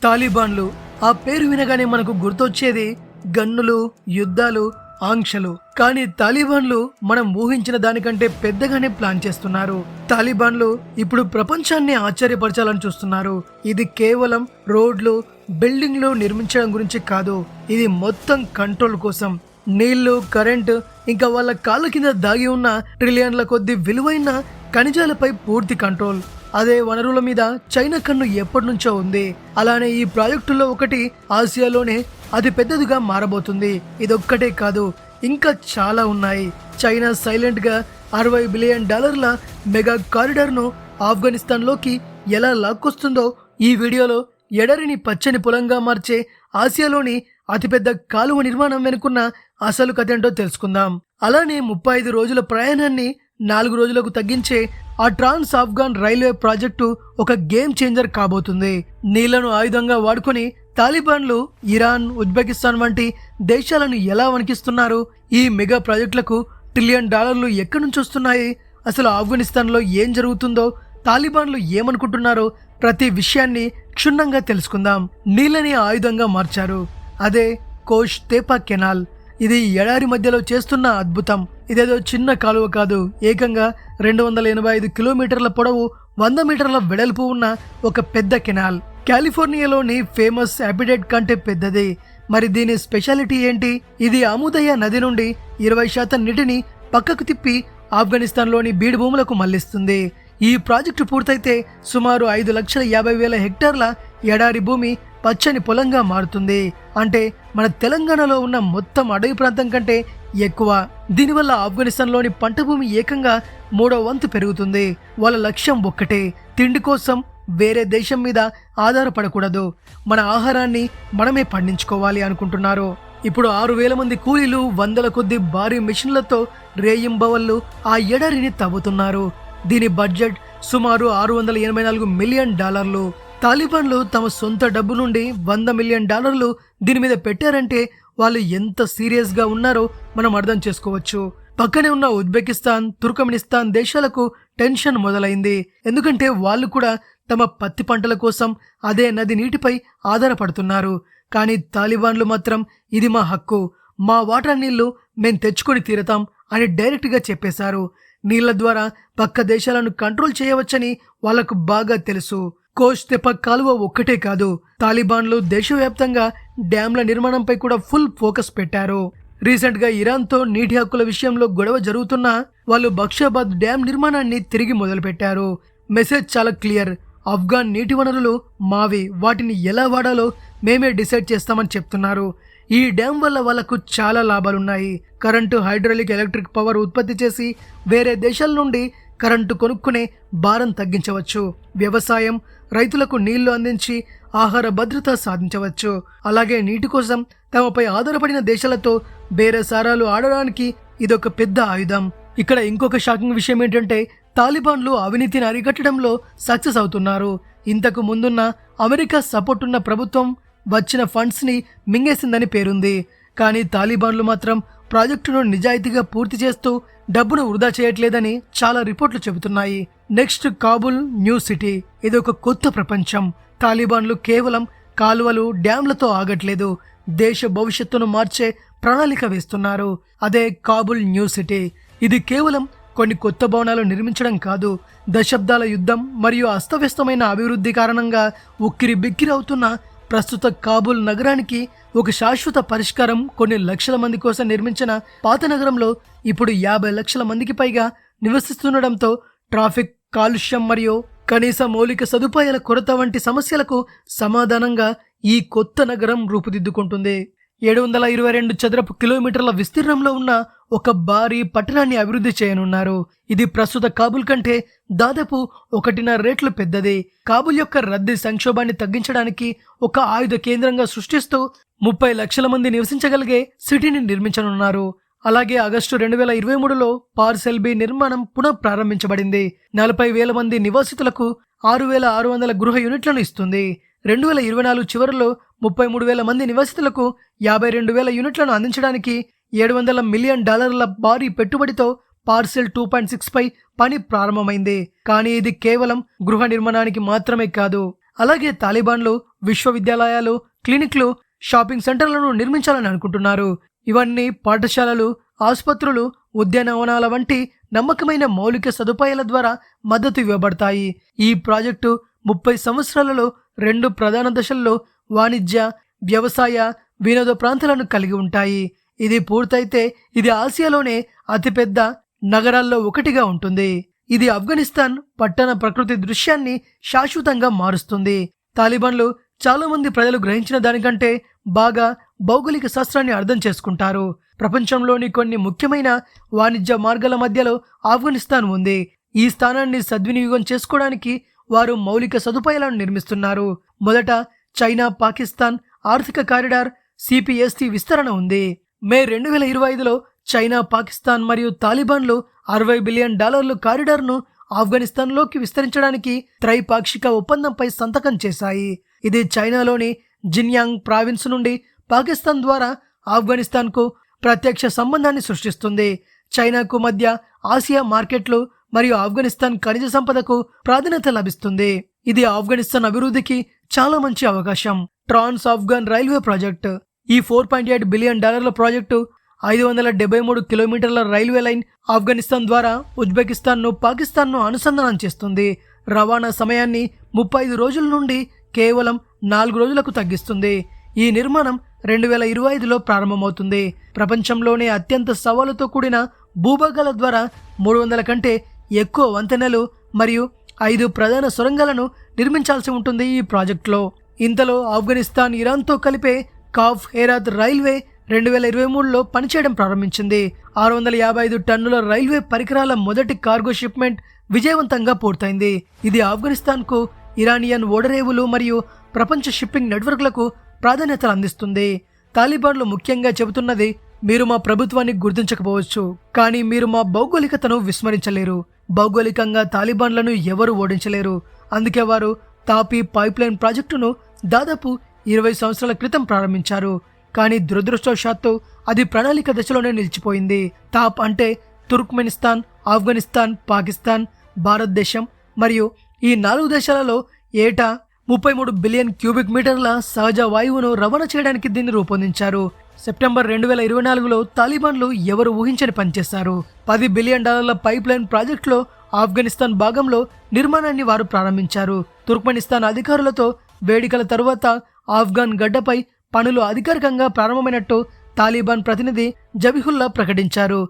తాలిబాన్లు ఆ పేరు వినగానే మనకు గుర్తొచ్చేది గన్నులు, యుద్ధాలు, ఆంక్షలు. కానీ తాలిబాన్లు మనం ఊహించిన దానికంటే పెద్దగానే ప్లాన్ చేస్తున్నారు. తాలిబాన్లు ఇప్పుడు ప్రపంచాన్ని ఆశ్చర్యపరచాలని చూస్తున్నారు. ఇది కేవలం రోడ్లు, బిల్డింగ్లు నిర్మించడం గురించి కాదు. ఇది మొత్తం కంట్రోల్ కోసం. నీళ్లు, కరెంటు, ఇంకా వాళ్ళ కాళ్ళ కింద దాగి ఉన్న ట్రిలియన్ల కొద్ది విలువైన ఖనిజాలపై పూర్తి కంట్రోల్. అదే వనరుల మీద చైనా కన్ను ఎప్పటి నుంచో ఉంది. అలానే ఈ ప్రాజెక్టుల్లో ఒకటి ఆసియాలోనే అతి పెద్దదిగా మారబోతుంది. ఇదొక్కటే కాదు, ఇంకా చాలా ఉన్నాయి. చైనా సైలెంట్ గా $60 బిలియన్ మెగా కారిడార్ ను ఆఫ్ఘనిస్తాన్ లోకి ఎలా లాక్కొస్తుందో ఈ వీడియోలో ఎడరిని పచ్చని పొలంగా మార్చే ఆసియాలోని అతిపెద్ద కాలువ నిర్మాణం వెనుకున్న అసలు కథేంటో తెలుసుకుందాం. అలానే 35 రోజుల ప్రయాణాన్ని 4 రోజులకు తగ్గించే ఆ ట్రాన్స్ ఆఫ్ఘాన్ రైల్వే ప్రాజెక్టు ఒక గేమ్ చేంజర్ కాబోతుంది. నీళ్లను ఆయుధంగా వాడుకొని తాలిబాన్లు ఇరాన్, ఉజ్బెకిస్తాన్ వంటి దేశాలను ఎలా వణికిస్తున్నారు? ఈ మెగా ప్రాజెక్టులకు $1 ట్రిలియన్ ఎక్కడి నుంచి వస్తున్నాయి? అసలు ఆఫ్ఘనిస్తాన్ లో ఏం జరుగుతుందో, తాలిబాన్లు ఏమనుకుంటున్నారో ప్రతి విషయాన్ని క్షుణ్ణంగా తెలుసుకుందాం. నీళ్ళని ఆయుధంగా మార్చారు. అదే కోష్ తెపా కెనాల్. ఇది ఎడారి మధ్యలో చేస్తున్న అద్భుతం. ఇదేదో చిన్న కాలువ కాదు, ఏకంగా 285 కిలోమీటర్ల పొడవు, 100 మీటర్ల వెడల్పు ఉన్న ఒక పెద్ద కెనాల్. కాలిఫోర్నియాలోని ఫేమస్ హ్యాబిటేట్ కంటే పెద్దది. మరి దీని స్పెషాలిటీ ఏంటి? ఇది అముదయ నది నుండి 20% నీటిని పక్కకు తిప్పి ఆఫ్ఘనిస్తాన్లోని బీడు భూములకు మళ్లిస్తుంది. ఈ ప్రాజెక్టు పూర్తయితే సుమారు 5,50,000 హెక్టార్ల ఎడారి భూమి పచ్చని పొలంగా మారుతుంది. అంటే మన తెలంగాణలో ఉన్న మొత్తం అడవి ప్రాంతం కంటే ఎక్కువ. దీనివల్ల ఆఫ్ఘనిస్తాన్లోని పంట భూమి ఏకంగా 3వ వంతు పెరుగుతుంది. వాళ్ళ లక్ష్యం ఒక్కటే, తిండి కోసం వేరే దేశం మీద ఆధారపడకూడదు, మన ఆహారాన్ని మనమే పండించుకోవాలి అనుకుంటున్నారు. ఇప్పుడు 6,000 మంది కూలీలు, వందల కొద్ది భారీ మిషన్లతో రేయింబవళ్లు ఆ ఎడారిని తవ్వుతున్నారు. దీని బడ్జెట్ సుమారు $684 మిలియన్. తాలిబాన్లు తమ సొంత డబ్బు నుండి $100 మిలియన్ దీని మీద పెట్టారంటే వాళ్ళు ఎంత సీరియస్ గా ఉన్నారో మనం అర్థం చేసుకోవచ్చు. పక్కనే ఉన్న ఉజ్బెకిస్తాన్, తుర్కమెనిస్తాన్ దేశాలకు టెన్షన్ మొదలైంది. ఎందుకంటే వాళ్ళు కూడా తమ పత్తి పంటల కోసం అదే నది నీటిపై ఆధారపడుతున్నారు. కానీ తాలిబాన్లు మాత్రం ఇది మా హక్కు, మా వాటర్ నీళ్లు మేం తెచ్చుకొని తీరతాం అని డైరెక్ట్ గా చెప్పేశారు. నీళ్ల ద్వారా పక్క దేశాలను కంట్రోల్ చేయవచ్చని వాళ్లకు బాగా తెలుసు. కోష్ తెపా కాలువ ఒక్కటే కాదు, తాలిబాన్లు దేశవ్యాప్తంగా డ్యాంల నిర్మాణంపై కూడా ఫుల్ ఫోకస్ పెట్టారు. రీసెంట్ గా ఇరాన్ తో నీటి హక్కుల విషయంలో గొడవ జరుగుతున్నా వాళ్ళు బక్షాబాద్ డ్యాం నిర్మాణాన్ని తిరిగి మొదలుపెట్టారు. మెసేజ్ చాలా క్లియర్, ఆఫ్ఘాన్ నీటి వనరులు మావి, వాటిని ఎలా వాడాలో మేమే డిసైడ్ చేస్తామని చెప్తున్నారు. ఈ డ్యాం వల్ల వాళ్లకు చాలా లాభాలున్నాయి. కరెంటు, హైడ్రాలిక్, ఎలక్ట్రిక్ పవర్ ఉత్పత్తి చేసి వేరే దేశాల నుండి కరెంటు కొనుక్కునే భారం తగ్గించవచ్చు. వ్యవసాయం, రైతులకు నీళ్లు అందించి ఆహార భద్రత సాధించవచ్చు. అలాగే నీటి కోసం తమపై ఆధారపడిన దేశాలతో బేరసారాలు ఆడడానికి ఇదొక పెద్ద ఆయుధం. ఇక్కడ ఇంకొక షాకింగ్ విషయం ఏంటంటే తాలిబాన్లు అవినీతిని అరికట్టడంలో సక్సెస్ అవుతున్నారు. ఇంతకు ముందున్న అమెరికా సపోర్ట్ ఉన్న ప్రభుత్వం వచ్చిన ఫండ్స్ ని మింగేసిందని పేరుంది. కానీ తాలిబాన్లు మాత్రం ప్రాజెక్టును నిజాయితీగా పూర్తి చేస్తూ డబ్బును వృధా చేయట్లేదని చాలా రిపోర్ట్లు చెబుతున్నాయి. Next Kabul new city. ఇది ఒక కొత్త ప్రపంచం. తాలిబాన్లు కేవలం కాలువలు, డ్యాంలతో ఆగట్లేదు, దేశ భవిష్యత్తును మార్చే ప్రణాళిక వేస్తున్నారు. అదే కాబుల్ న్యూ సిటీ. ఇది కేవలం కొన్ని కొత్త భవనాలు నిర్మించడం కాదు, దశాబ్దాల యుద్ధం మరియు అస్తవ్యస్తమైన అభివృద్ధి కారణంగా ఉక్కిరి బిక్కిరి అవుతున్న ప్రస్తుత కాబూల్ నగరానికి ఒక శాశ్వత పరిష్కారం. కొన్ని లక్షల మంది కోసం నిర్మించిన పాత నగరంలో ఇప్పుడు 50 లక్షల మందికి పైగా నివసిస్తుండటంతో ట్రాఫిక్, కాలుష్యం మరియు కనీస మౌలిక సదుపాయాల కొరత వంటి సమస్యలకు సమాధానంగా ఈ కొత్త నగరం రూపుదిద్దుకుంటుంది. 722 చదరపు కిలోమీటర్ల విస్తీర్ణంలో ఉన్న ఒక భారీ పట్టణాన్ని అభివృద్ధి చేయనున్నారు. ఇది ప్రస్తుత కాబూల్ కంటే దాదాపు 1.5 రెట్లు పెద్దది. కాబూల్ యొక్క రద్దీ సంక్షోభాన్ని తగ్గించడానికి ఒక ఆయుధ కేంద్రంగా సృష్టిస్తూ 30 లక్షల మంది నివసించగలిగే సిటీని నిర్మించనున్నారు. అలాగే ఆగస్టు 2023లో పార్సెల్ బి నిర్మాణం పునః ప్రారంభించబడింది. 40,000 మంది నివాసితులకు 6,600 గృహ యూనిట్లను ఇస్తుంది. 2024 చివరిలో 33,000 మంది నివాసితులకు 52,000 యూనిట్లను అందించడానికి $700 మిలియన్ భారీ పెట్టుబడితో పార్సెల్ 2.6 పై పని ప్రారంభమైంది. కానీ ఇది కేవలం గృహ నిర్మాణానికి మాత్రమే కాదు. అలాగే తాలిబాన్లు విశ్వవిద్యాలయాలు, క్లినిక్లు, షాపింగ్ సెంటర్లను నిర్మించాలని అనుకుంటున్నారు. ఇవన్నీ పాఠశాలలు, ఆసుపత్రులు, ఉద్యానవనాల వంటి నమ్మకమైన మౌలిక సదుపాయాల ద్వారా మద్దతు ఇవ్వబడతాయి. ఈ ప్రాజెక్టు 30 సంవత్సరాలలో 2 ప్రధాన దశల్లో వాణిజ్య, వ్యవసాయ, వినోద ప్రాంతాలను కలిగి ఉంటాయి. ఇది పూర్తయితే ఇది ఆసియాలోనే అతిపెద్ద నగరాల్లో ఒకటిగా ఉంటుంది. ఇది ఆఫ్ఘనిస్తాన్ పట్టణ ప్రకృతి దృశ్యాన్ని శాశ్వతంగా మారుస్తుంది. తాలిబాన్లు చాలా మంది ప్రజలు గ్రహించిన దానికంటే బాగా భౌగోళిక శాస్త్రాన్ని అర్థం చేసుకుంటారు. ప్రపంచంలోని కొన్ని ముఖ్యమైన వాణిజ్య మార్గాల మధ్యలో ఆఫ్ఘనిస్తాన్ ఉంది. ఈ స్థానాన్ని సద్వినియోగం చేసుకోవడానికి వారు మౌలిక సదుపాయాలను నిర్మిస్తున్నారు. మొదట చైనా పాకిస్తాన్ ఆర్థిక కారిడార్ CPST విస్తరణ ఉంది. మే 2025లో చైనా, పాకిస్తాన్ మరియు తాలిబాన్లు $60 బిలియన్ కారిడార్ను ఆఫ్ఘనిస్తాన్లోకి విస్తరించడానికి త్రైపాక్షిక ఒప్పందంపై సంతకం చేశాయి. ఇది చైనాలోని జిన్యాంగ్ ప్రావిన్స్ నుండి పాకిస్తాన్ ద్వారా ఆఫ్ఘనిస్తాన్కు ప్రత్యక్ష సంబంధాన్ని సృష్టిస్తుంది. చైనాకు మధ్య ఆసియా మార్కెట్లు మరియు ఆఫ్ఘనిస్తాన్ ఖనిజ సంపదకు ప్రాధాన్యత లభిస్తుంది. ఇది ఆఫ్ఘనిస్తాన్ అభివృద్ధికి చాలా మంచి అవకాశం. ట్రాన్స్ ఆఫ్ఘన్ రైల్వే ప్రాజెక్టు. ఈ $4.8 బిలియన్ ప్రాజెక్టు 573 కిలోమీటర్ల రైల్వే లైన్ ఆఫ్ఘనిస్తాన్ ద్వారా ఉజ్బెకిస్తాన్ను, పాకిస్తాన్ను అనుసంధానం చేస్తుంది. రవాణా సమయాన్ని 35 రోజుల నుండి కేవలం 4 రోజులకు తగ్గిస్తుంది. ఈ నిర్మాణం 2025లో ప్రారంభమవుతుంది. ప్రపంచంలోనే అత్యంత సవాలుతో కూడిన భూభాగాల ద్వారా 300 కంటే ఎక్కువ వంతెనలు మరియు 5 ప్రధాన సొరంగాలను నిర్మించాల్సి ఉంటుంది ఈ ప్రాజెక్టులో. ఇంతలో ఆఫ్ఘనిస్తాన్ ఇరాన్తో కలిపే కాఫ్ హేరాత్ రైల్వే 2023లో పనిచేయడం ప్రారంభించింది. 655 టన్నుల రైల్వే పరికరాల మొదటి కార్గో షిప్మెంట్ విజయవంతంగా పూర్తయింది. ఇది ఆఫ్ఘనిస్తాన్కు ఇరానియన్ ఓడరేవులు మరియు ప్రపంచ షిప్పింగ్ నెట్వర్క్లకు ప్రాధాన్యతలు అందిస్తుంది. తాలిబాన్లు ముఖ్యంగా చెబుతున్నది, మీరు మా ప్రభుత్వాన్ని గుర్తించకపోవచ్చు, కానీ మీరు మా భౌగోళికతను విస్మరించలేరు. భౌగోళికంగా తాలిబాన్లను ఎవరు ఓడించలేరు. అందుకే వారు తాపీ పైప్లైన్ ప్రాజెక్టును దాదాపు 20 సంవత్సరాల క్రితం ప్రారంభించారు. కానీ దురదృష్టవశాత్తు అది ప్రణాళిక దశలోనే నిలిచిపోయింది. తాప్ అంటే తుర్క్మెనిస్తాన్, ఆఫ్ఘనిస్తాన్, పాకిస్తాన్, భారతదేశం మరియు ఈ 4 దేశాలలో ఏటా 33 బిలియన్ క్యూబిక్ మీటర్ల సహజ వాయువును రవాణా చేయడానికి దీన్ని రూపొందించారు. సెప్టెంబర్ 2024లో తాలిబాన్లు ఎవరు ఊహించని పనిచేశారు. $10 బిలియన్ పైప్ లైన్ ప్రాజెక్టులో ఆఫ్ఘనిస్తాన్ భాగంలో నిర్మాణాన్ని వారు ప్రారంభించారు. తుర్క్మెనిస్తాన్ అధికారులతో వేదికల తరువాత ఆఫ్ఘన్ గడ్డపై పనులు అధికారికంగా ప్రారంభమైనట్టు తాలిబాన్ ప్రతినిధి జబీహుల్లా ప్రకటించారు.